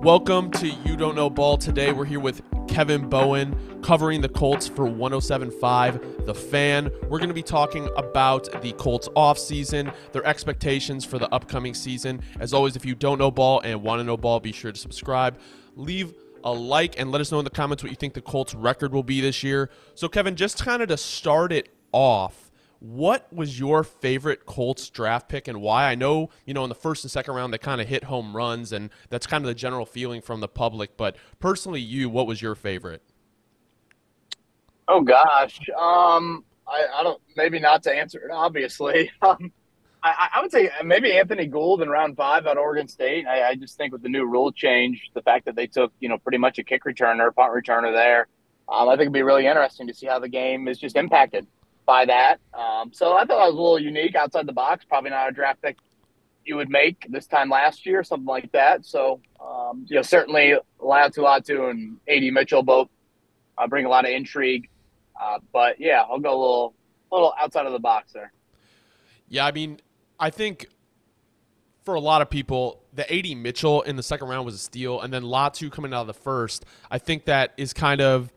Welcome to You Don't Know Ball. Today we're here with Kevin Bowen covering the Colts for 107.5 The Fan. We're going to be talking about the Colts offseason, their expectations for the upcoming season. As always, if you don't know ball and want to know ball, be sure to subscribe. Leave a like and let us know in the comments what you think the Colts record will be this year. So Kevin, just kind of to start it off, what was your favorite Colts draft pick and why? I know, in the first and second round, they kind of hit home runs, and that's kind of the general feeling from the public. But personally, what was your favorite? Oh gosh. I don't, maybe not to answer it, obviously. I would say maybe Anthony Gould in round 5 at Oregon State. I just think with the new rule change, the fact that they took, pretty much a kick returner, punt returner there, I think it'd be really interesting to see how the game is just impacted by that. So I thought that was a little unique outside the box, probably not a draft pick you would make this time last year, something like that. So, certainly Latu and A.D. Mitchell both bring a lot of intrigue. But yeah, I'll go a little outside of the box there. Yeah, I mean, I think for a lot of people, the A.D. Mitchell in the second round was a steal, and then Latu coming out of the first, I think that is kind of,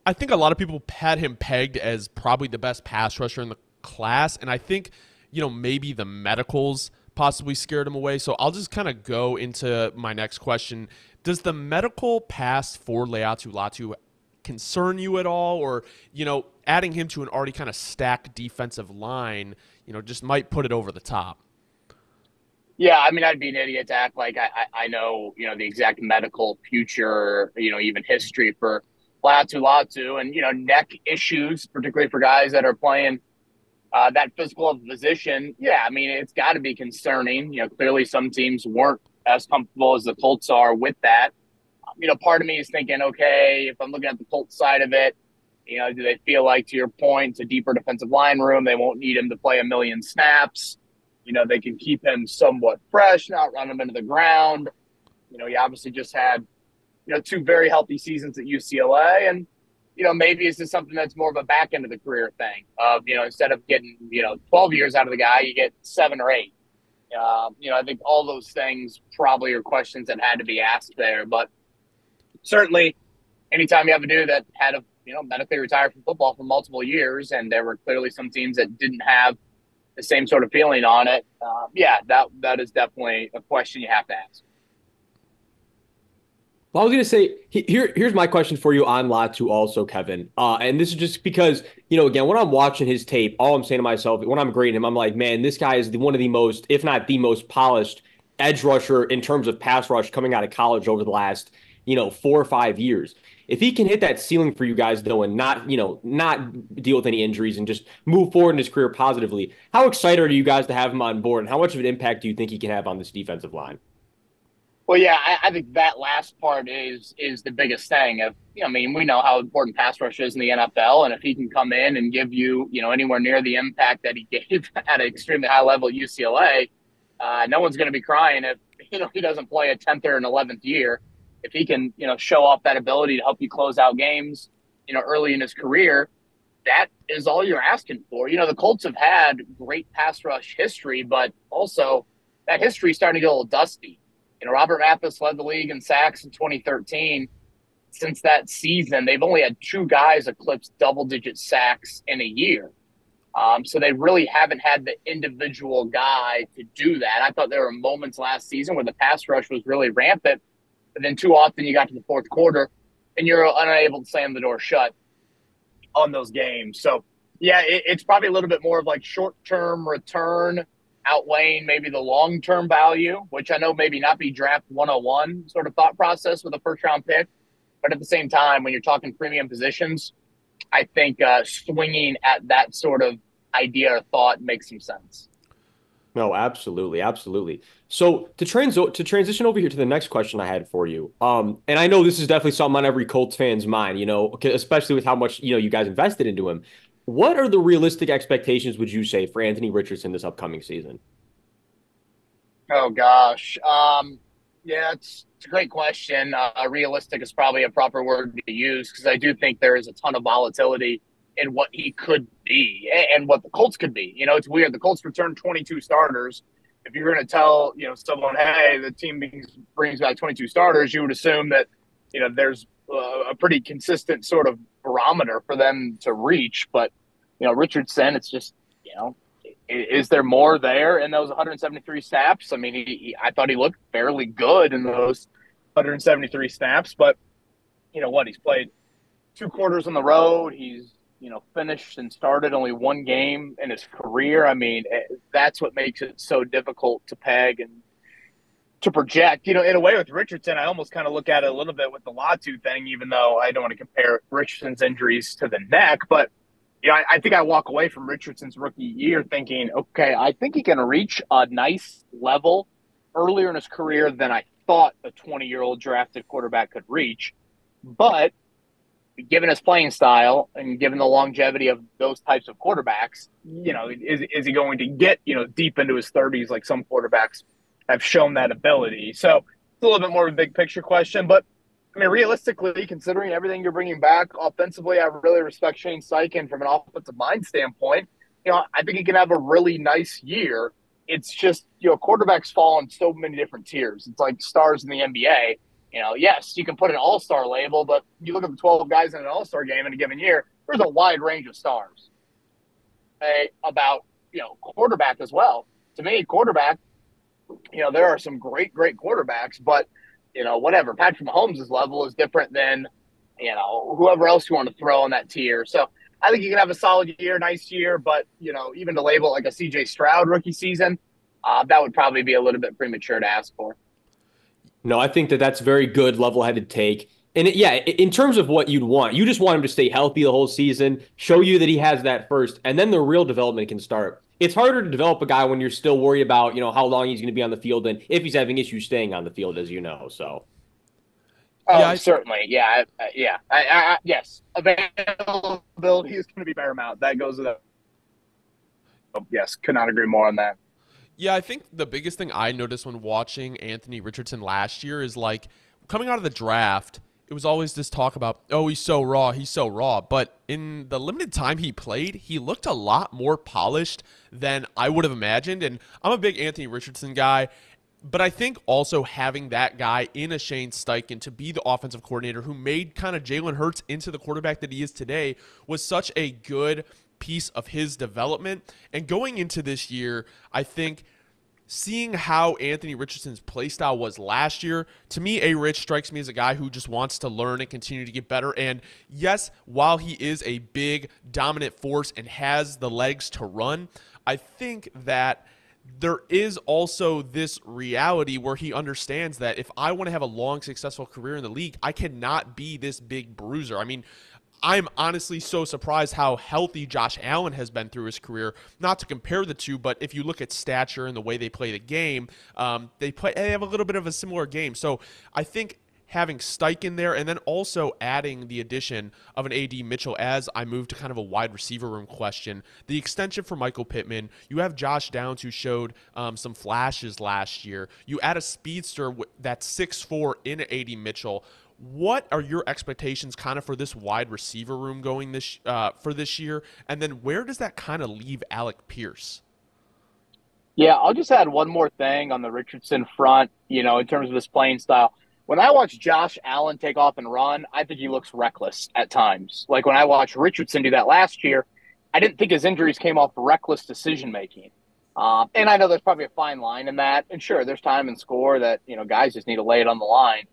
I think a lot of people had him pegged as probably the best pass rusher in the class, and I think, maybe the medicals possibly scared him away. So I'll just kind of go into my next question. Does the medical pass for Latu concern you at all, or adding him to an already kind of stacked defensive line just might put it over the top? Yeah, I mean, I'd be an idiot to act like I know, the exact medical future, even history for Latu and, neck issues, particularly for guys that are playing that physical of a position. Yeah, I mean, it's got to be concerning. Clearly some teams weren't as comfortable as the Colts are with that. Part of me is thinking, okay, if I'm looking at the Colts side of it, do they feel like, to your point, it's a deeper defensive line room? They won't need him to play a million snaps. They can keep him somewhat fresh, not run him into the ground. He obviously just had, 2 very healthy seasons at UCLA. And, maybe it's just something that's more of a back end of the career thing of, instead of getting, 12 years out of the guy, you get 7 or 8. I think all those things probably are questions that had to be asked there. But certainly, anytime you have a dude that had a medically retired from football for multiple years, and there were clearly some teams that didn't have the same sort of feeling on it, that is definitely a question you have to ask. Well, I was going to say, here's my question for you on Latu also, Kevin. And this is just because, again, when I'm watching his tape, all I'm saying to myself, when I'm grading him, I'm like, man, this guy is one of the most, if not the most polished edge rusher in terms of pass rush coming out of college over the last, 4 or 5 years. If he can hit that ceiling for you guys, though, and not deal with any injuries and just move forward in his career positively, how excited are you guys to have him on board, and how much of an impact do you think he can have on this defensive line? Well, yeah, I think that last part is the biggest thing. We know how important pass rush is in the NFL, and if he can come in and give you, anywhere near the impact that he gave at an extremely high level at UCLA, no one's going to be crying if he doesn't play a 10th or an 11th year. If he can, show off that ability to help you close out games, early in his career, that is all you're asking for. The Colts have had great pass rush history, but also that history is starting to get a little dusty. Robert Mathis led the league in sacks in 2013. Since that season, they've only had 2 guys eclipse double-digit sacks in a year. So they really haven't had the individual guy to do that. I thought there were moments last season where the pass rush was really rampant, but then too often you got to the fourth quarter and you're unable to slam the door shut on those games. So, yeah, it's probably a little bit more of like short-term return outweighing maybe the long-term value, which I know maybe not be draft 101 sort of thought process with a first-round pick. But at the same time, when you're talking premium positions, I think swinging at that sort of idea or thought makes some sense. No, absolutely, absolutely. So to transition over here to the next question I had for you, and I know this is definitely something on every Colts fan's mind, especially with how much you guys invested into him. What are the realistic expectations, would you say, for Anthony Richardson this upcoming season? Oh, gosh. Yeah, it's a great question. Realistic is probably a proper word to use because I do think there is a ton of volatility in what he could be and what the Colts could be. It's weird. The Colts returned 22 starters if you're going to tell, someone, hey, the team brings back 22 starters, you would assume that, there's a pretty consistent sort of barometer for them to reach. But, Richardson, it's just, is there more there in those 173 snaps? I mean, I thought he looked fairly good in those 173 snaps, but he's played 2 quarters on the road. He's, finished and started only 1 game in his career. I mean, that's what makes it so difficult to peg and to project. In a way with Richardson, I almost kind of look at it a little bit with the Latu thing, even though I don't want to compare Richardson's injuries to the neck. But, I think I walk away from Richardson's rookie year thinking, okay, I think he can reach a nice level earlier in his career than I thought a 20-year-old drafted quarterback could reach. But given his playing style and given the longevity of those types of quarterbacks, is he going to get, deep into his 30s like some quarterbacks have shown that ability? So it's a little bit more of a big picture question. But, I mean, realistically, considering everything you're bringing back offensively, I really respect Shane Steichen from an offensive mind standpoint. I think he can have a really nice year. It's just, quarterbacks fall in so many different tiers. It's like stars in the NBA. Yes, you can put an all-star label, but you look at the 12 guys in an all-star game in a given year, there's a wide range of stars. About, quarterback as well. To me, quarterback, there are some great quarterbacks, but, whatever. Patrick Mahomes' level is different than, whoever else you want to throw on that tier. So I think you can have a solid year, nice year, but, even to label it like a CJ Stroud rookie season, that would probably be a little bit premature to ask for. No, I think that's very good, level-headed take. And in terms of what you'd want, you just want him to stay healthy the whole season, show you that he has that first, and then the real development can start. It's harder to develop a guy when you're still worried about, how long he's going to be on the field and if he's having issues staying on the field, as you know. So. Oh, certainly. Yeah. Yes. Availability is going to be paramount. That goes without. Yes. Could not agree more on that. Yeah, I think the biggest thing I noticed when watching Anthony Richardson last year is like coming out of the draft, it was always this talk about, oh, he's so raw. But in the limited time he played, he looked a lot more polished than I would have imagined. And I'm a big Anthony Richardson guy, but I think also having that guy in a Shane Steichen to be the offensive coordinator who made kind of Jalen Hurts into the quarterback that he is today was such a good piece of his development. And going into this year, I think seeing how Anthony Richardson's play style was last year, to me, A-Rich strikes me as a guy who just wants to learn and continue to get better. And yes, while he is a big, dominant force and has the legs to run, I think that there is also this reality where he understands that if I want to have a long, successful career in the league, I cannot be this big bruiser. I mean, I'm honestly so surprised how healthy Josh Allen has been through his career. Not to compare the two, but if you look at stature and the way they play the game, they have a little bit of a similar game. So I think having Steichen there and then also adding the addition of an A.D. Mitchell as I move to kind of a wide receiver room question, the extension for Michael Pittman, you have Josh Downs who showed some flashes last year. You add a speedster that's 6'4" in A.D. Mitchell. What are your expectations kind of for this wide receiver room going for this year? And then where does that kind of leave Alec Pierce? Yeah, I'll just add one more thing on the Richardson front, in terms of his playing style. When I watch Josh Allen take off and run, I think he looks reckless at times. Like when I watched Richardson do that last year, I didn't think his injuries came off reckless decision-making. And I know there's probably a fine line in that. And sure, there's time and score that, guys just need to lay it on the line.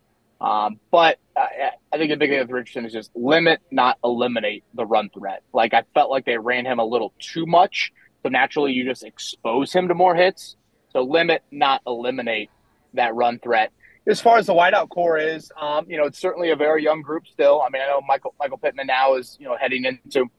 But I think the big thing with Richardson is just limit, not eliminate the run threat. Like I felt like they ran him a little too much. So naturally you just expose him to more hits. So limit, not eliminate that run threat. As far as the wideout core is, it's certainly a very young group still. I mean, I know Michael Pittman now is, heading into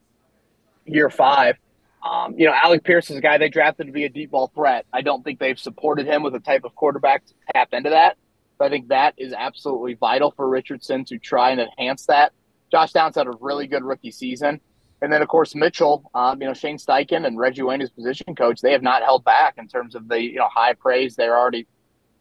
year 5. Alec Pierce is a guy they drafted to be a deep ball threat. I don't think they've supported him with a type of quarterback to tap into that. But I think that is absolutely vital for Richardson to try and enhance that. Josh Downs had a really good rookie season. And then, of course, Mitchell, Shane Steichen and Reggie Wayne, his position coach, they have not held back in terms of the, high praise they're already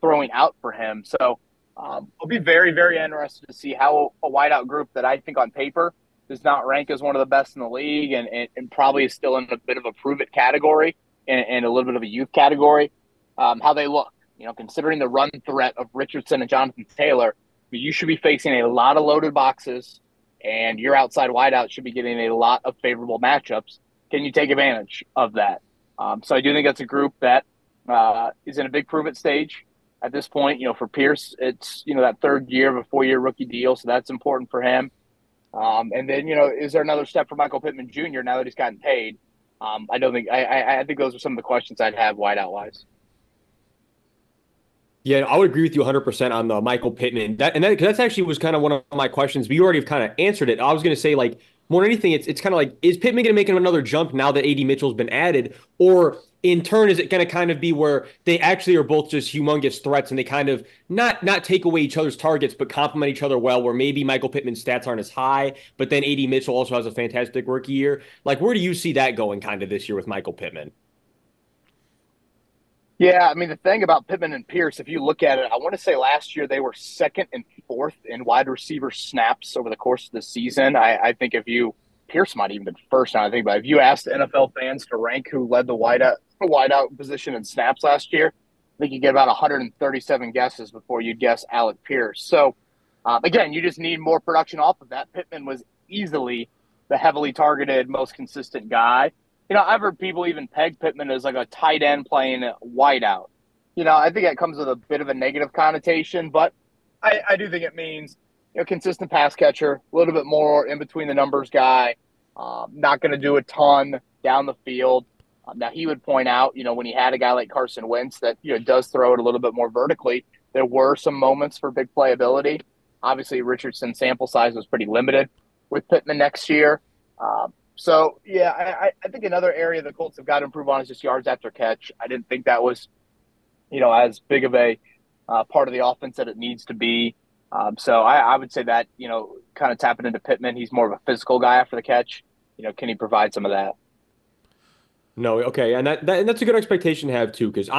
throwing out for him. So I'll be very, very interested to see how a wideout group that I think on paper does not rank as one of the best in the league and probably is still in a bit of a prove-it category and a little bit of a youth category. how they look. Considering the run threat of Richardson and Jonathan Taylor, you should be facing a lot of loaded boxes, and your outside wideout should be getting a lot of favorable matchups. Can you take advantage of that? So I do think that's a group that is in a big prove-it stage at this point. For Pierce, it's that third year of a 4-year rookie deal, so that's important for him. And then is there another step for Michael Pittman Jr. now that he's gotten paid? I don't think. I think those are some of the questions I'd have wideout wise. Yeah, I would agree with you 100% on the Michael Pittman. That's actually was kind of one of my questions. But you already have kind of answered it. I was going to say, like, more than anything, it's kind of like, is Pittman going to make him another jump now that AD Mitchell's been added? Or in turn, is it going to kind of be where they actually are both just humongous threats and they kind of not take away each other's targets, but complement each other well, where maybe Michael Pittman's stats aren't as high, but then AD Mitchell also has a fantastic rookie year? Like, where do you see that going kind of this year with Michael Pittman? Yeah, I mean, the thing about Pittman and Pierce, if you look at it, I want to say last year they were second and fourth in wide receiver snaps over the course of the season. I think Pierce might even been first now, I think, but if you asked NFL fans to rank who led the wideout position in snaps last year, I think you get about 137 guesses before you'd guess Alec Pierce. So, again, you just need more production off of that. Pittman was easily the heavily targeted, most consistent guy. I've heard people even peg Pittman as like a tight end playing wideout. I think that comes with a bit of a negative connotation, but I do think it means, consistent pass catcher, a little bit more in between the numbers guy, not going to do a ton down the field. Now, he would point out, when he had a guy like Carson Wentz that, does throw it a little bit more vertically, there were some moments for big playability. Obviously, Richardson's sample size was pretty limited with Pittman next year. So, yeah, I think another area the Colts have got to improve on is just yards after catch. I didn't think that was, as big of a part of the offense that it needs to be. So I would say that, kind of tapping into Pittman, he's more of a physical guy after the catch. Can he provide some of that? No, okay, and that's a good expectation to have too, because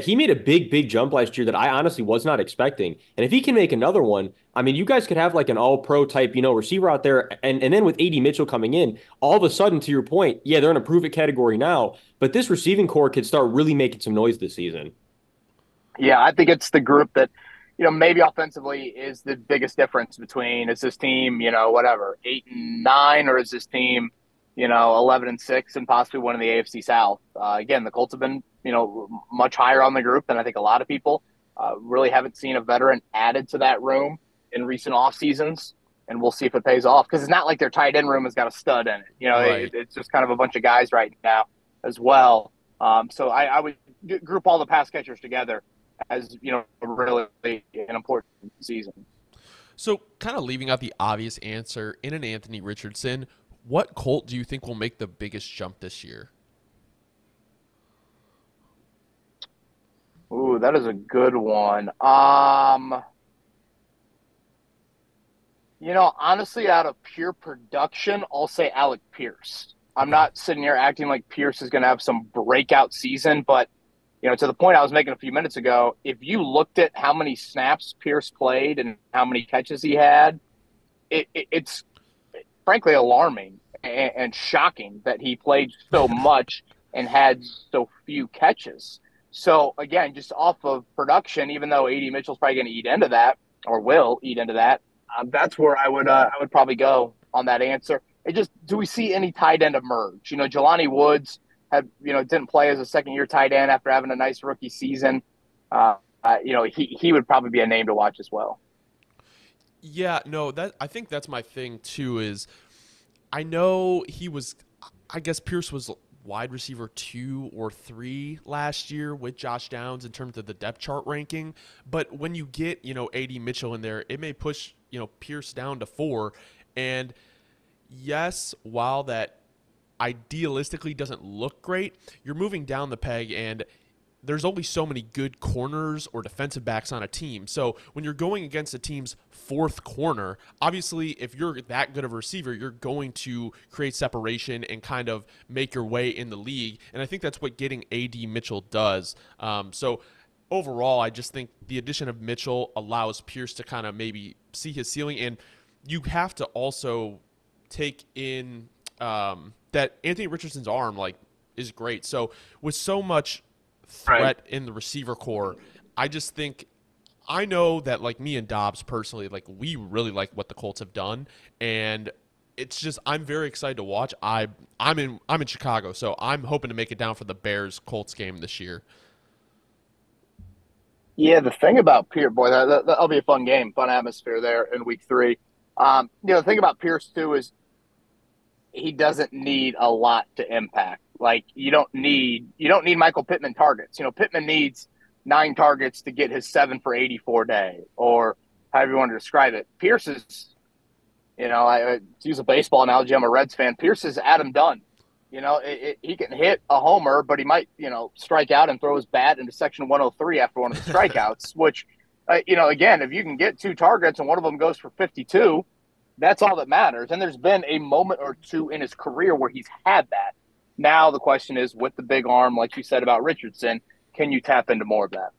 he made a big jump last year that I honestly was not expecting. And if he can make another one, I mean, you guys could have like an all-pro type, receiver out there, and then with AD Mitchell coming in, all of a sudden, to your point, yeah, they're in a prove-it category now, but this receiving core could start really making some noise this season. Yeah, I think it's the group that, maybe offensively is the biggest difference between, is this team, 8-9, or is this team 11-6 and possibly one in the AFC South. Again, the Colts have been, much higher on the group than I think a lot of people. Really haven't seen a veteran added to that room in recent off seasons, and we'll see if it pays off, because it's not like their tight end room has got a stud in it. Right. It's just kind of a bunch of guys right now as well. So I would group all the pass catchers together as, really an important season. So, kind of leaving out the obvious answer in an Anthony Richardson, what Colt do you think will make the biggest jump this year? Ooh, that is a good one. Honestly, out of pure production, I'll say Alec Pierce. I'm not sitting here acting like Pierce is going to have some breakout season, but to the point I was making a few minutes ago, if you looked at how many snaps Pierce played and how many catches he had, it's frankly alarming and shocking that he played so much and had so few catches. So again, just off of production, even though AD Mitchell's probably going to eat into that, or will eat into that, that's where I would probably go on that answer. Do we see any tight end emerge? Jelani Woods didn't play as a second-year tight end after having a nice rookie season. He would probably be a name to watch as well. Yeah, no, I think that's my thing too. Is I know I guess Pierce was wide receiver 2 or 3 last year with Josh Downs in terms of the depth chart ranking. But when you get, AD Mitchell in there, it may push, Pierce down to 4. And yes, while that idealistically doesn't look great, you're moving down the peg, and there's only so many good corners or defensive backs on a team. So when you're going against a team's 4th corner, obviously if you're that good of a receiver, you're going to create separation and kind of make your way in the league. And I think that's what getting AD Mitchell does. So overall, I just think the addition of Mitchell allows Pierce to kind of maybe see his ceiling. And you have to also take in that Anthony Richardson's arm is great. So with so much threat in the receiver core. I just think I know that like me and Dobbs personally, like we really like what the Colts have done, and it's just I'm very excited to watch. I'm in Chicago, so I'm hoping to make it down for the Bears Colts game this year. Yeah, the thing about Pierce, boy, that'll be a fun game, fun atmosphere there in week 3. The thing about Pierce too is he doesn't need a lot to impact. Like you don't need Michael Pittman targets. Pittman needs 9 targets to get his 7 for 84 day, or however you want to describe it. Pierce is, to use a baseball analogy, I'm a Reds fan. Pierce is Adam Dunn. He can hit a homer, but he might, strike out and throw his bat into section 103 after one of the strikeouts, which, again, if you can get 2 targets and one of them goes for 52, that's all that matters. And there's been a moment or two in his career where he's had that. Now the question is, with the big arm, like you said about Richardson, can you tap into more of that?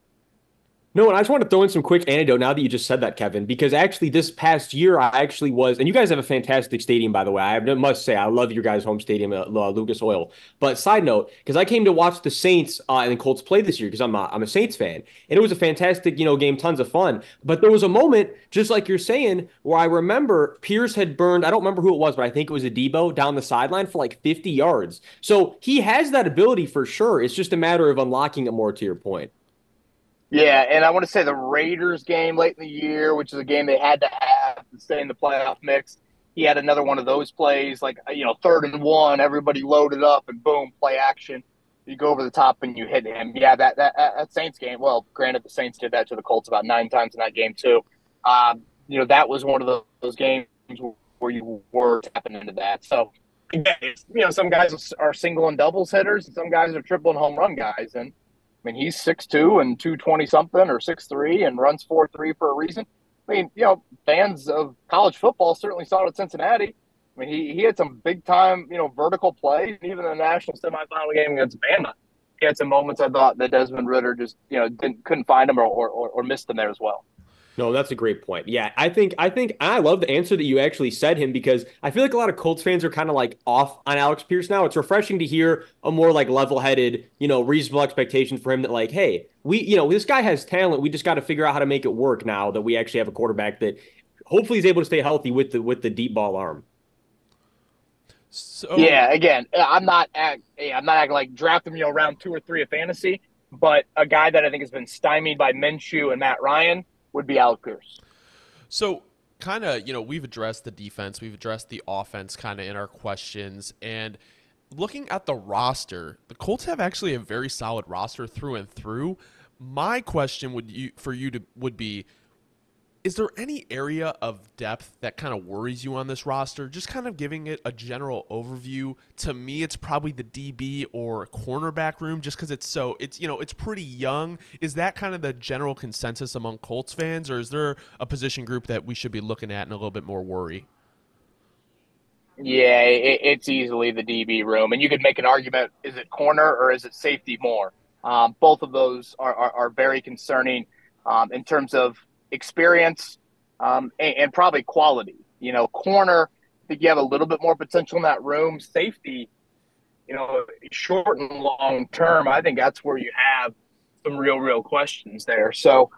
No, and I just want to throw in some quick anecdote now that you just said that, Kevin, because actually this past year I actually was, and you guys have a fantastic stadium, by the way. I must say, I love your guys' home stadium, Lucas Oil. But side note, because I came to watch the Saints and the Colts play this year because I'm a Saints fan, and it was a fantastic, game, tons of fun. But there was a moment, just like you're saying, where I remember Pierce had burned, I don't remember who it was, but I think it was a Debo down the sideline for like 50 yards. So he has that ability for sure. It's just a matter of unlocking it more, to your point. Yeah, and I want to say the Raiders game late in the year, which is a game they had to have to stay in the playoff mix. He had another one of those plays, like, 3rd and 1, everybody loaded up, and boom, play action. You go over the top and you hit him. Yeah, that Saints game, well, granted, the Saints did that to the Colts about 9 times in that game too. That was one of those games where you were tapping into that. So, again, some guys are single and doubles hitters, and some guys are triple and home run guys, and he's 6'2" and 220 something, or 6'3" and runs 4.3 for a reason. Fans of college football certainly saw it at Cincinnati. He had some big time, vertical plays, even in the national semifinal game against Bama. He had some moments I thought that Desmond Ridder just, couldn't find him or missed him there as well. No, that's a great point. Yeah, I think I love the answer that you actually said him, because I feel like a lot of Colts fans are kind of like off on Alex Pierce now. It's refreshing to hear a more like level-headed, reasonable expectation for him that like, hey, this guy has talent. We just got to figure out how to make it work now that we actually have a quarterback that hopefully is able to stay healthy with the deep ball arm. So yeah, again, I'm not acting like draft him, round 2 or 3 of fantasy, but a guy that I think has been stymied by Minshew and Matt Ryan would be Alec Pierce. So kind of, we've addressed the defense, we've addressed the offense kind of in our questions, and looking at the roster, the Colts have actually a very solid roster through and through. My question would be, is there any area of depth that kind of worries you on this roster? Just kind of giving it a general overview. To me, it's probably the DB or cornerback room, just because it's pretty young. Is that kind of the general consensus among Colts fans, or is there a position group that we should be looking at and a little bit more worry? Yeah, it's easily the DB room, and you could make an argument: is it corner or is it safety more? Both of those are very concerning in terms of experience and probably quality. Corner, I think you have a little bit more potential in that room. Safety, short and long term, I think that's where you have some real questions there. So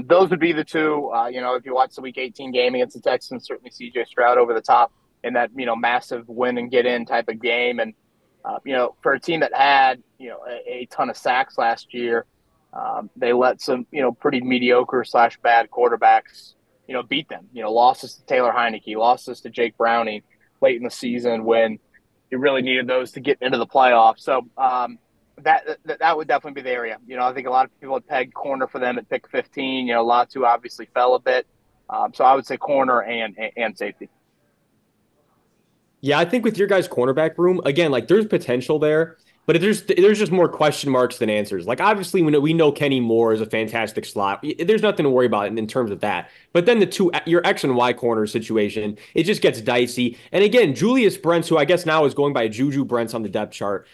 those would be the two. If you watch the Week 18 game against the Texans, certainly C.J. Stroud over the top in that massive win and get in type of game. And for a team that had a ton of sacks last year, they let some, pretty mediocre / bad quarterbacks, beat them. Losses to Taylor Heineke, losses to Jake Browning late in the season when you really needed those to get into the playoffs. So that would definitely be the area. I think a lot of people had pegged corner for them at pick 15. Latu obviously fell a bit. So I would say corner and safety. Yeah, I think with your guys' cornerback room, again, like there's potential there, but there's just more question marks than answers. Like obviously we know Kenny Moore is a fantastic slot. There's nothing to worry about in terms of that. But then your X and Y corner situation, it just gets dicey. And again, Julius Brents, who I guess now is going by Juju Brents on the depth chart,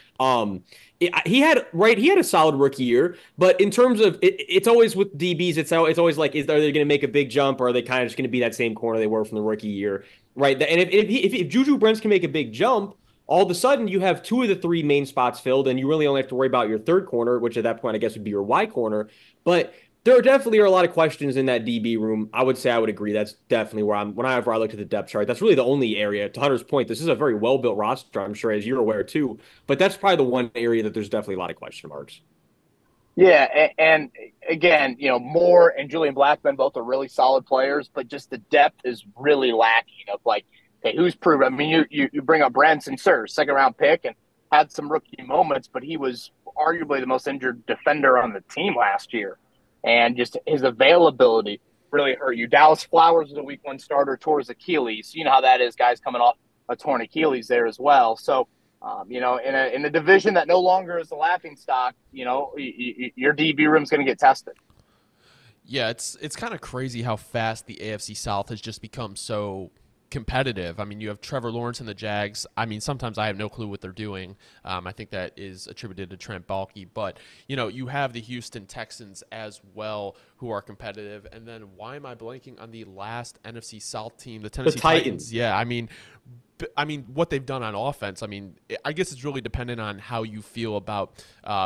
he had a solid rookie year, but in terms of it's always with DBs, it's always like, are they going to make a big jump, or are they kind of just going to be that same corner they were from the rookie year, right? And if Juju Brents can make a big jump, all of a sudden you have two of the three main spots filled, and you really only have to worry about your third corner, which at that point I guess would be your Y corner. But there definitely are a lot of questions in that DB room. I would say I would agree. That's definitely where whenever I looked at the depth chart, that's really the only area. To Hunter's point, this is a very well-built roster, I'm sure, as you're aware too. But that's probably the one area that there's definitely a lot of question marks. Yeah, and again, Moore and Julian Blackman both are really solid players, but just the depth is really lacking. Of like, okay, who's proven? I mean, you bring up Branson Sir, second round pick, and had some rookie moments, but he was arguably the most injured defender on the team last year, and just his availability really hurt you. Dallas Flowers was a week one starter, tore his Achilles. You know how that is, guys coming off a torn Achilles there as well. So in a division that no longer is the laughing stock, your DB room is going to get tested. Yeah, it's kind of crazy how fast the AFC South has just become so competitive. I mean, you have Trevor Lawrence and the Jags. I mean, sometimes I have no clue what they're doing. I think that is attributed to Trent Baalke. But, you have the Houston Texans as well who are competitive. And then why am I blanking on the last NFC South team, the Tennessee Titans? Yeah, I mean, what they've done on offense, I guess it's really dependent on how you feel about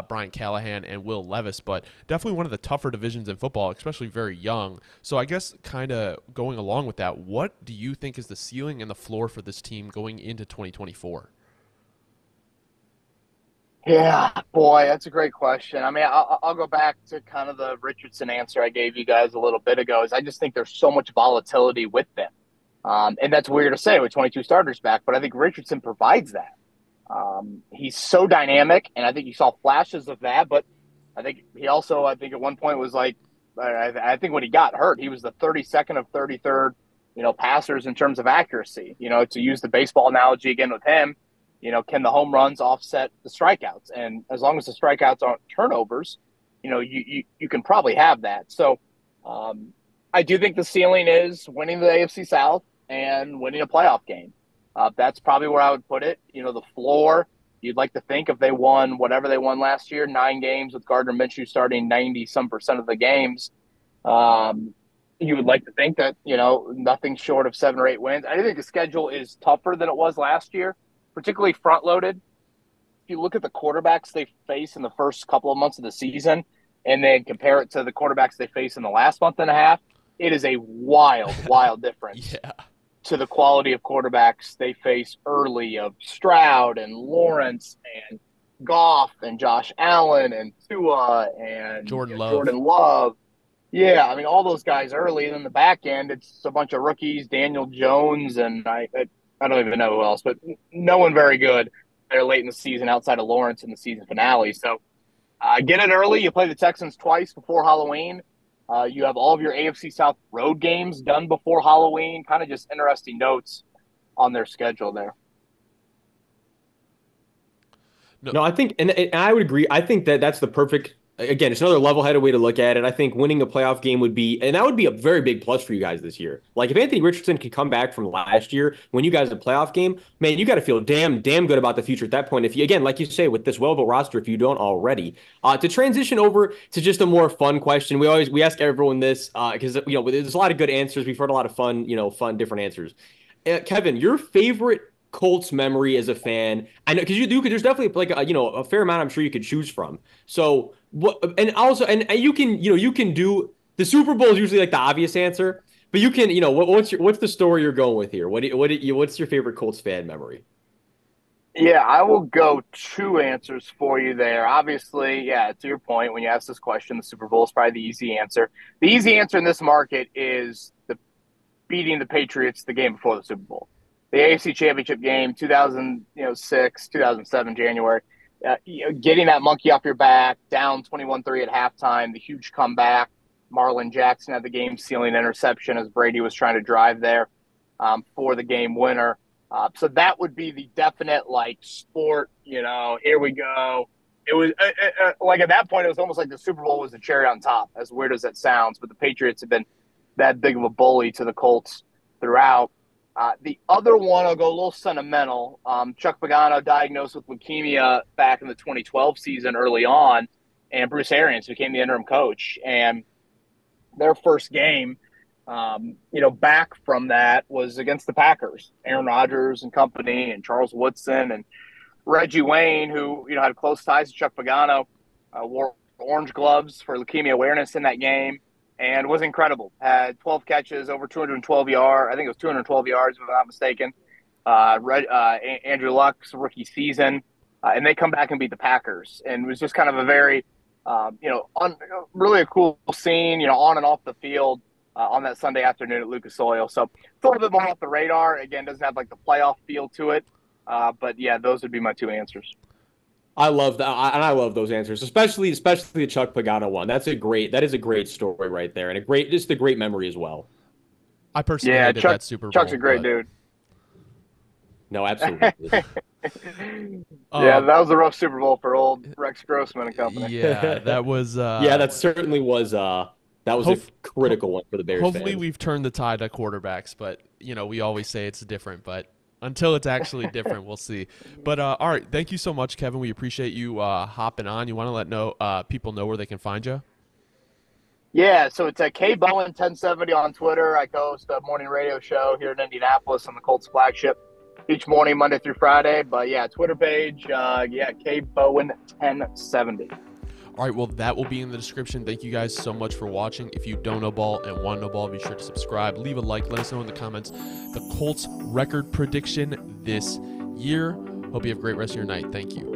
Brian Callahan and Will Levis, but definitely one of the tougher divisions in football, especially very young. So I guess kind of going along with that, what do you think is the ceiling and the floor for this team going into 2024? Yeah, boy, that's a great question. I mean, I'll go back to kind of the Richardson answer I gave you guys a little bit ago. Is I just think there's so much volatility with them. And that's weird to say with 22 starters back, but I think Richardson provides that. He's so dynamic, and I think you saw flashes of that, but I think he also, at one point was like, I think when he got hurt, he was the 32nd of 33rd, passers in terms of accuracy. To use the baseball analogy again with him, can the home runs offset the strikeouts? And as long as the strikeouts aren't turnovers, you can probably have that. So I do think the ceiling is winning the AFC South and winning a playoff game. That's probably where I would put it. The floor, you'd like to think if they won whatever they won last year, 9 games with Gardner Minshew starting 90-some% of the games, you would like to think that, nothing short of 7 or 8 wins. I think the schedule is tougher than it was last year, particularly front-loaded. If you look at the quarterbacks they face in the first couple of months of the season and then compare it to the quarterbacks they face in the last month and a half, it is a wild difference. Yeah. To the quality of quarterbacks they face early of Stroud and Lawrence and Goff and Josh Allen and Tua and Jordan Love. Yeah, I mean, all those guys early. And then the back end, it's a bunch of rookies, Daniel Jones, and I don't even know who else, but no one very good. They're late in the season outside of Lawrence in the season finale. So get it early. You play the Texans twice before Halloween. You have all of your AFC South road games done before Halloween. Kind of just interesting notes on their schedule there. No, I think, and I would agree. I think that's the perfect, again, it's another level-headed way to look at it. I think winning a playoff game would be, and that would be a very big plus for you guys this year. Like if Anthony Richardson could come back from last year, when you guys had a playoff game, man, you got to feel damn good about the future at that point. If you, again, like you say, with this well-built roster, if you don't already, to transition over to just a more fun question, we ask everyone this because there's a lot of good answers. We've heard a lot of fun different answers. Kevin, your favorite Colts memory as a fan? I know because there's definitely like a fair amount I'm sure you could choose from. So what, and also, and you can do the Super Bowl is usually like the obvious answer, but you can, what's the story you're going with here? What's your favorite Colts fan memory? Yeah, I will go 2 answers for you there. Obviously, yeah, to your point, when you ask this question, the Super Bowl is probably the easy answer. The easy answer in this market is the beating the Patriots the game before the Super Bowl. The AFC Championship game, 2006, 2007, January. Getting that monkey off your back, down 21-3 at halftime, the huge comeback. Marlon Jackson had the game-sealing interception as Brady was trying to drive there for the game winner. So that would be the definite, sport, here we go. It was like at that point, it was almost like the Super Bowl was the cherry on top, as weird as that sounds. But the Patriots have been that big of a bully to the Colts throughout. The other one, I'll go a little sentimental. Chuck Pagano diagnosed with leukemia back in the 2012 season early on, and Bruce Arians became the interim coach. And their first game, back from that was against the Packers, Aaron Rodgers and company, and Charles Woodson and Reggie Wayne, who had close ties to Chuck Pagano, wore orange gloves for leukemia awareness in that game, and was incredible. Had 12 catches, over 212 yards. I think it was 212 yards, if I'm not mistaken. Andrew Luck's rookie season, and they come back and beat the Packers, and it was just kind of a very, really a cool scene, on and off the field on that Sunday afternoon at Lucas Oil. So it's a little bit more off the radar. Again, doesn't have like the playoff feel to it, but yeah, those would be my two answers. I love that, and I love those answers, especially the Chuck Pagano one. That is a great story right there, and just a great memory as well. I personally hated that Super Bowl. Chuck's a great dude. No, absolutely. Yeah, that was a rough Super Bowl for old Rex Grossman and company. Yeah, that was. Yeah, that certainly was. That was a critical one for the Bears. Hopefully, fans. We've turned the tide at quarterbacks, but we always say it's different, but until it's actually different, we'll see. But all right, thank you so much, Kevin. We appreciate you hopping on. You want to let people know where they can find you? Yeah, so it's K Bowen 1070 on Twitter. I host a morning radio show here in Indianapolis on the Colts flagship each morning, Monday through Friday. But yeah, Twitter page, K Bowen 1070. All right, well, that will be in the description. Thank you guys so much for watching. If you don't know ball and want to know ball, be sure to subscribe. Leave a like. Let us know in the comments the Colts record prediction this year. Hope you have a great rest of your night. Thank you.